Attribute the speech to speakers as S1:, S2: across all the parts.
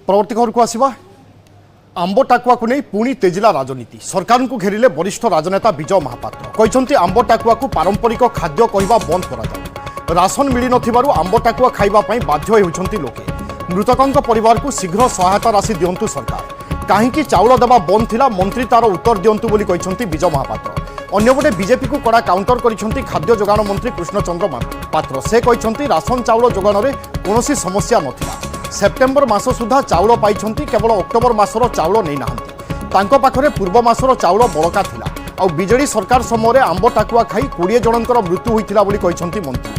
S1: परवर्ती खबर को आसिबा आंब टाकुआ को नहीं पुणी तेजिला राजनीति सरकार को घेरिले वरिष्ठ राजनेता विजय महापात्र कहते आंब टाकुआ को पारंपरिक खाद्य कहवा बंद कर राशन मिल नथिबारु आंब टाकुआ खाइबा पई बाध्य होउछंती लोके मृतकंक परिवार को शीघ्र सहायता राशि दियंतु सरकार काहींकि चाउल देवा बंद थिला मंत्री तार उत्तर दियंतु बोली कहते विजय महापात्र अन्यपटे बीजेपी को कड़ा काउंटर करिसेंती खाद्य जोगाण मंत्री कृष्णचंद्र पात्र से कहते राशन चाउल जोगाण में कौन समस्या नथिला सेप्टेम्बर मास सुधा चाउल पाई केवल अक्टोबर मासर चाउल नहीं नाहंती तांको पाखरे पूर्व मासर चाउल बड़का थिला आ बीजेडी सरकार समय आंब टाकुआ खाई 20 जनकर मृत्यु होइथिला बोली कहछंती मंत्री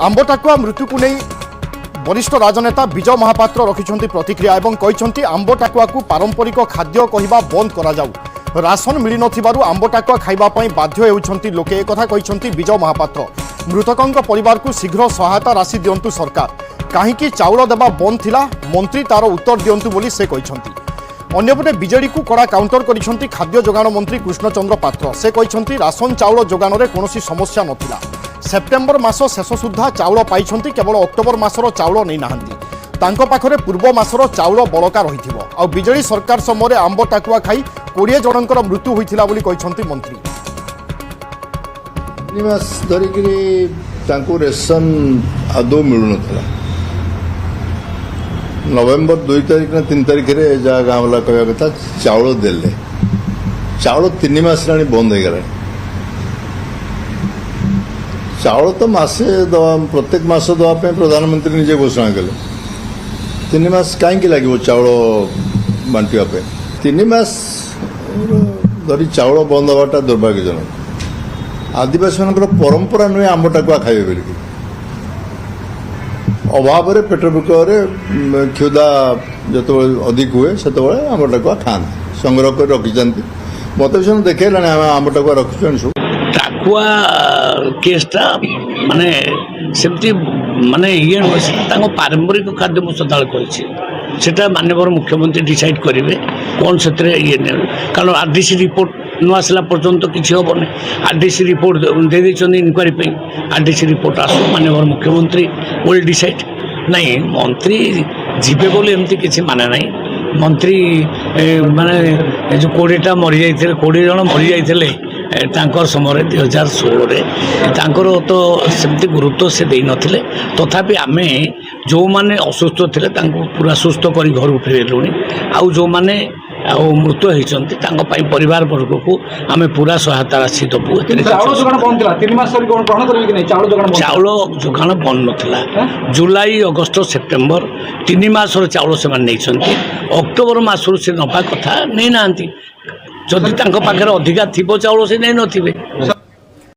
S1: आंब टाकुआ मृत्यु को नहीं वरिष्ठ राजनेता विजय महापात्र रखिछंती प्रतिक्रिया एवं कहछंती आंब टाकुआ को पारंपरिक खाद्य कहवा बंद करा जाऊ राशन मिल नथिबारु आंब टाकुआ खाइबा पई बाध्य हेउछंती लोके ए कथा कहछंती विजय महापात्र मृतकंक परिवार को शीघ्र सहायता राशि दियंतु सरकार काहींकि चाउल देवा बंद थिला मंत्री तार उत्तर दियंतु बोली से कहछंती अन्यपटे बीजेडी को कड़ा काउंटर करिसेंती खाद्य जोगाण मंत्री कृष्णचंद्र पात्र से कहछंती राशन चाउल जोगाण में कौन समस्या नथिला सेप्टेम्बर मास शेष सुधा चाउल पाई केवल अक्टोबर मासर चाउल नहीं नाहंती तांको पाखरे पूर्व मासर चाउल बड़का रहिथिबो आ बीजेडी सरकार समय आंब टाकुआ खाई 20 जनकर मृत्यु होइथिला बोली कहछंती मंत्री
S2: मास धरिकी रेसन आदौ मिलू ना नवेम्बर 2 तारिख ना 3 तारिख में जहाँ गाँव वाला कह कथा चाउल देले चाउल 3 मास बंद हो गला चाउल तो मासे दवा प्रत्येक मास दवाई प्रधानमंत्री निजे घोषणा कले 3 मास कहीं लगे चाउल बांटा 3 मास धरी चाउल बंद हवाटा दुर्भाग्यजनक आदिवासी मान परंपरा नुहे आंब टाकुआ खाइबे बोलिकी अभाव पेट विकय क्षुदा जो अधिक हुए से आंब टाकुआ खाते संग्रह कर रखी मत भी देखला आंब टाकुआ रखी सब
S3: टाकुआ केसटा माने सेमती माने ये पारंपरिक खाद्य मुझे सदा कही माननीय मुख्यमंत्री डिसाइड करेंगे कौन से ये कारण आरडीसी रिपोर्ट न आसला पर्यंत किसी हेनी आरडीसी रिपोर्ट दे देते इनक्वारी आरडीसी रिपोर्ट आसू माननीय मुख्यमंत्री विल डिसाइड नहीं मंत्री जीवे बोली एमती किसी माने नहीं मंत्री माने जो 20टा मरी जाते 20 जन मरी जाते समय 2016 तो सेमती गुरुत्व से दे नथिले तथापि आमे जो माने असुस्थ थे पूरा सुस्थ कर घर फेरलुणी आउ जो माने मृत्यु होती परिवार वर्ग को आम पूरा सहायता राशि दबू चाउल जोगाण बंद नाला जुलाई अगस्त सेप्टेम्बर 3 मासर चाउल से अक्टोबर मासर से नवा कथा नहीं ना जदि पाखे अधिका थी चाउल से नहीं नथिबे।